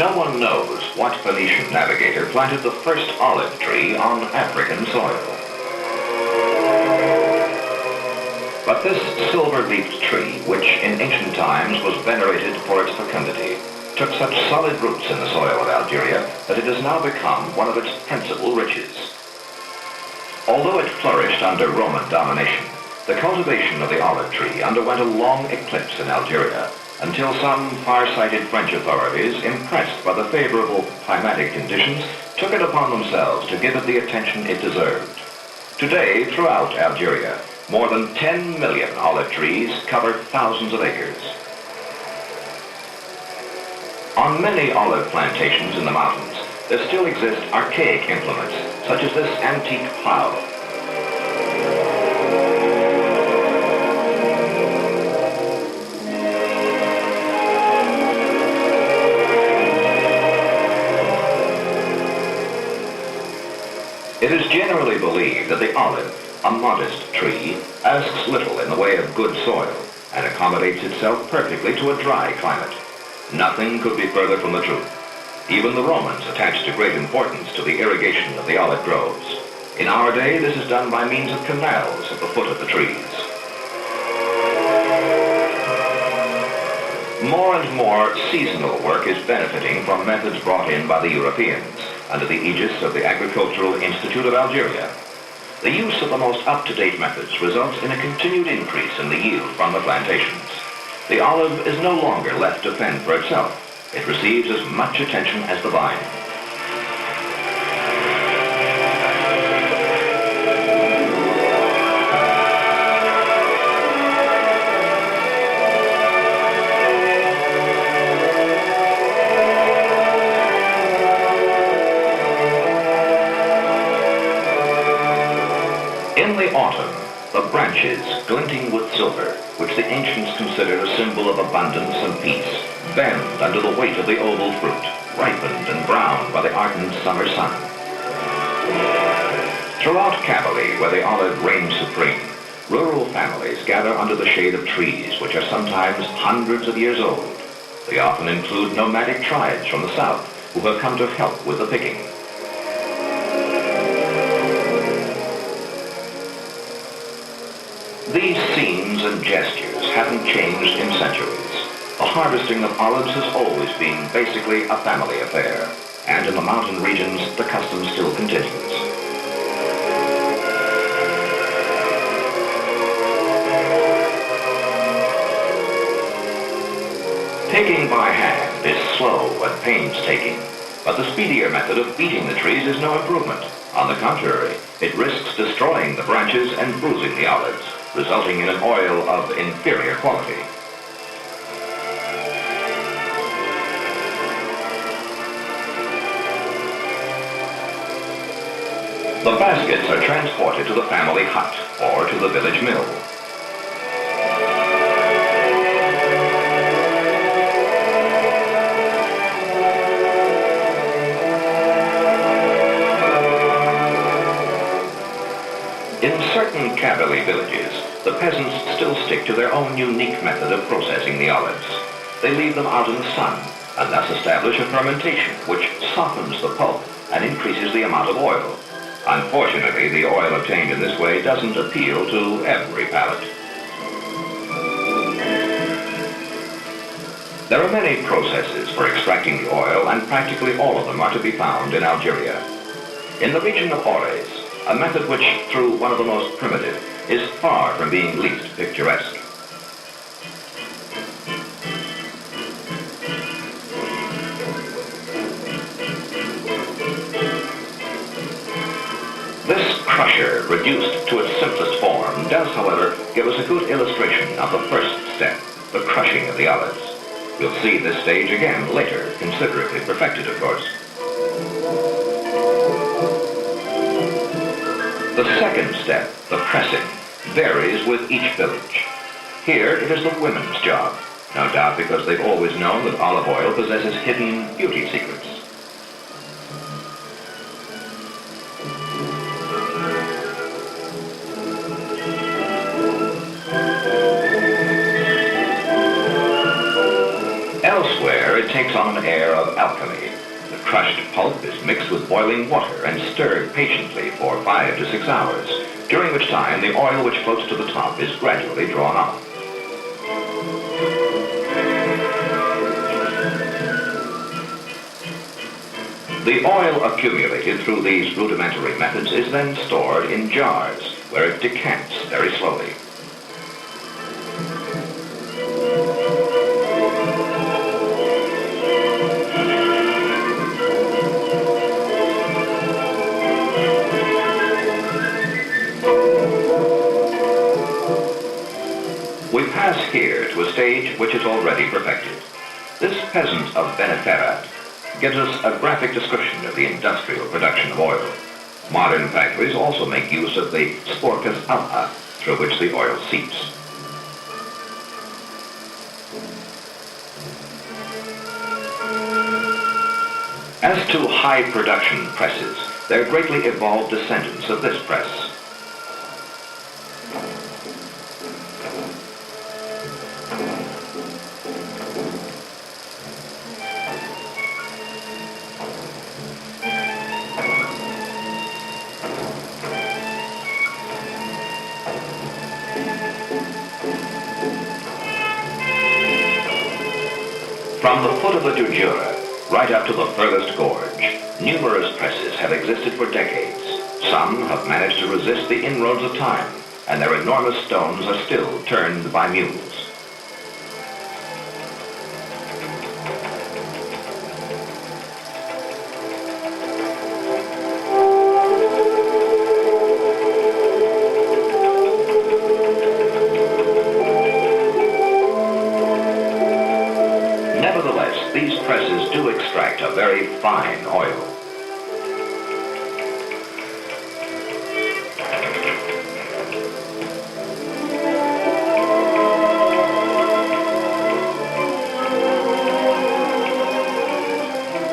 No one knows what Phoenician navigator planted the first olive tree on African soil. But this silver-leafed tree, which in ancient times was venerated for its fecundity, took such solid roots in the soil of Algeria that it has now become one of its principal riches. Although it flourished under Roman domination, the cultivation of the olive tree underwent a long eclipse in Algeria until some far-sighted French authorities, impressed by the favorable climatic conditions, took it upon themselves to give it the attention it deserved. Today, throughout Algeria, more than 10 million olive trees cover thousands of acres. On many olive plantations in the mountains, there still exist archaic implements, such as this antique plow. It is generally believed that the olive, a modest tree, asks little in the way of good soil and accommodates itself perfectly to a dry climate. Nothing could be further from the truth. Even the Romans attached a great importance to the irrigation of the olive groves. In our day, this is done by means of canals at the foot of the trees. More and more seasonal work is benefiting from methods brought in by the Europeans under the aegis of the Agricultural Institute of Algeria. The use of the most up-to-date methods results in a continued increase in the yield from the plantations. The olive is no longer left to fend for itself. It receives as much attention as the vine. In the autumn, the branches, glinting with silver, which the ancients considered a symbol of abundance and peace, bend under the weight of the oval fruit, ripened and browned by the ardent summer sun. Throughout Kabylie, where the olive reigns supreme, rural families gather under the shade of trees which are sometimes hundreds of years old. They often include nomadic tribes from the south who have come to help with the picking. These scenes and gestures haven't changed in centuries. The harvesting of olives has always been basically a family affair, and in the mountain regions, the custom still continues. Picking by hand is slow and painstaking, but the speedier method of beating the trees is no improvement. On the contrary, it risks destroying the branches and bruising the olives, resulting in an oil of inferior quality. The baskets are transported to the family hut or to the village mill. In certain Kabylie villages, the peasants still stick to their own unique method of processing the olives. They leave them out in the sun and thus establish a fermentation which softens the pulp and increases the amount of oil. Unfortunately, the oil obtained in this way doesn't appeal to every palate. There are many processes for extracting the oil, and practically all of them are to be found in Algeria. In the region of Ores, a method which, through one of the most primitive, is far from being least picturesque. This crusher, reduced to its simplest form, does, however, give us a good illustration of the first step, the crushing of the olives. We'll see this stage again later, considerably perfected, of course. The second step, the pressing, varies with each village. Here, it is the women's job, no doubt because they've always known that olive oil possesses hidden beauty secrets. Elsewhere, it it takes on an air of alchemy. The crushed pulp is mixed with boiling water and stirred patiently for 5 to 6 hours, during which time the oil which floats to the top is gradually drawn off. The oil accumulated through these rudimentary methods is then stored in jars, where it decants very slowly. We pass here to a stage which is already perfected. This peasant of Beneferra gives us a graphic description of the industrial production of oil. Modern factories also make use of the sporcus alba, through which the oil seeps. As to high production presses, they're greatly evolved descendants of this press. From the foot of the Dujura, right up to the furthest gorge, numerous presses have existed for decades. Some have managed to resist the inroads of time, and their enormous stones are still turned by mules. Nevertheless, these presses do extract a very fine oil.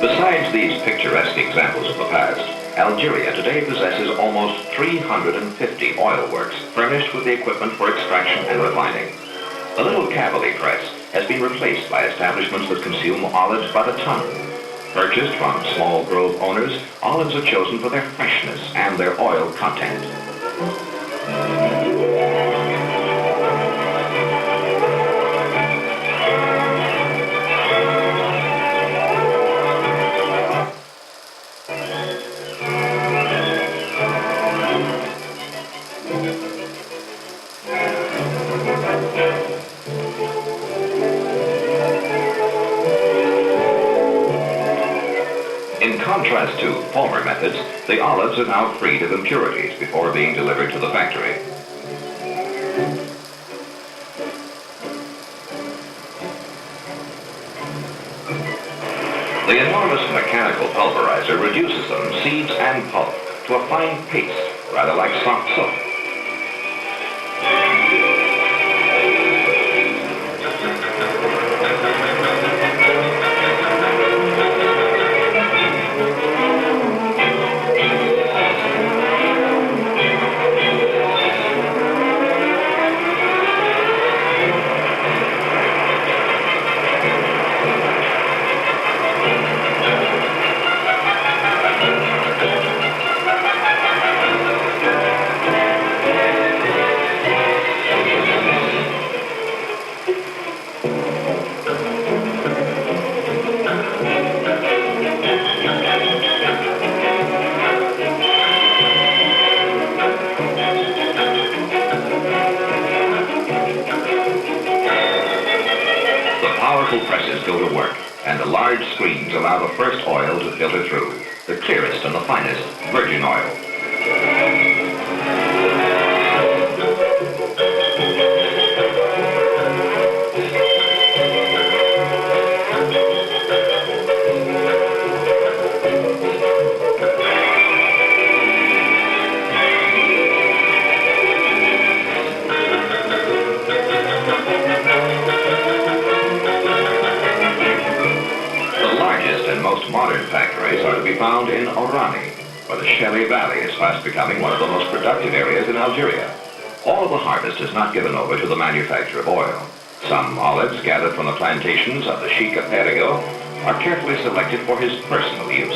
Besides these picturesque examples of the past, Algeria today possesses almost 350 oil works furnished with the equipment for extraction and refining. The little Cavalli press has been replaced by establishments that consume olives by the ton. Purchased from small grove owners, olives are chosen for their freshness and their oil content. In contrast to former methods, the olives are now freed of impurities before being delivered to the factory. The enormous mechanical pulverizer reduces them, seeds and pulp, to a fine paste, rather like soft soap. Powerful presses go to work, and the large screens allow the first oil to filter through, the clearest and the finest virgin oil. Most modern factories are to be found in Orani, where the Shelley Valley is fast becoming one of the most productive areas in Algeria. All of the harvest is not given over to the manufacture of oil. Some olives gathered from the plantations of the Sheik of Perigo are carefully selected for his personal use.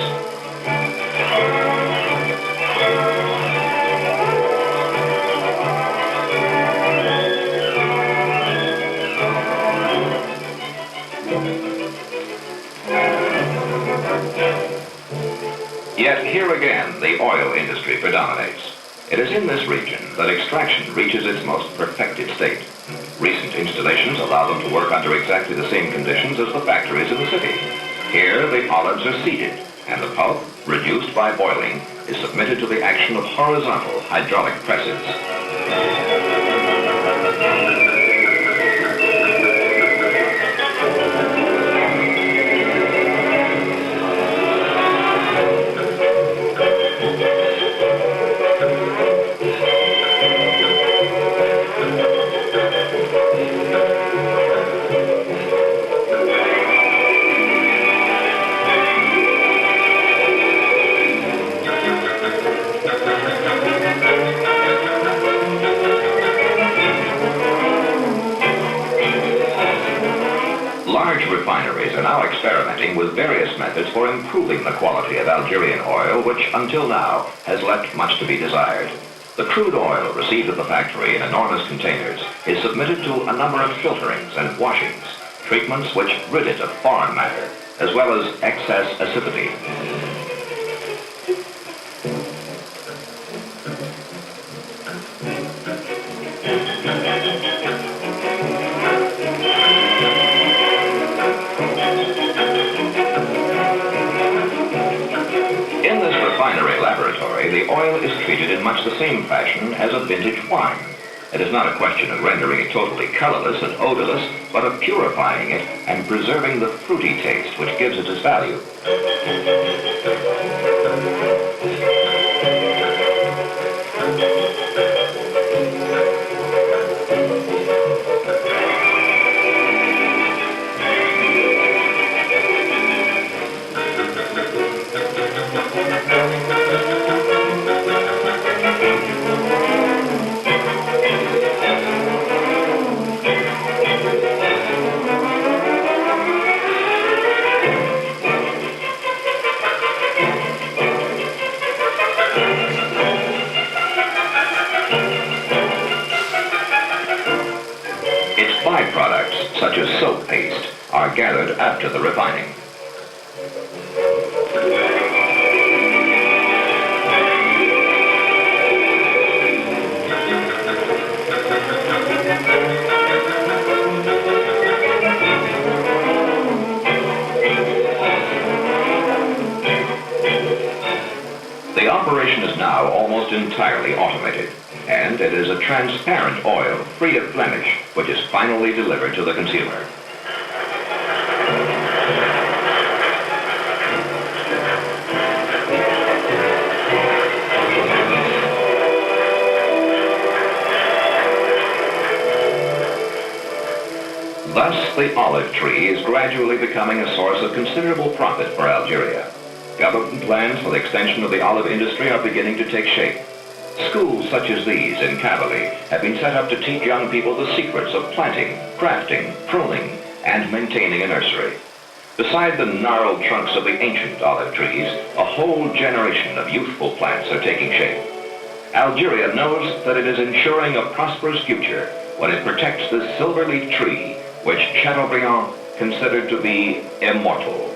Yet here again, the oil industry predominates. It is in this region that extraction reaches its most perfected state. Recent installations allow them to work under exactly the same conditions as the factories in the city. Here, the olives are seeded, and the pulp, reduced by boiling, is submitted to the action of horizontal hydraulic presses. Large refineries are now experimenting with various methods for improving the quality of Algerian oil, which until now has left much to be desired. The crude oil received at the factory in enormous containers is submitted to a number of filterings and washings, treatments which rid it of foreign matter, as well as excess acidity. In this refinery laboratory, the oil is treated in much the same fashion as a vintage wine. It is not a question of rendering it totally colorless and odorless, but of purifying it and preserving the fruity taste which gives it its value. Byproducts, such as soap paste, are gathered after the refining. The operation is now almost entirely automated, and it is a transparent oil, free of blemish, which is finally delivered to the consumer. Thus, the olive tree is gradually becoming a source of considerable profit for Algeria. Government plans for the extension of the olive industry are beginning to take shape. Schools such as these in Kabylie have been set up to teach young people the secrets of planting, grafting, pruning, and maintaining a nursery. Beside the gnarled trunks of the ancient olive trees, a whole generation of youthful plants are taking shape. Algeria knows that it is ensuring a prosperous future when it protects the silver-leaf tree, which Chateaubriand considered to be immortal.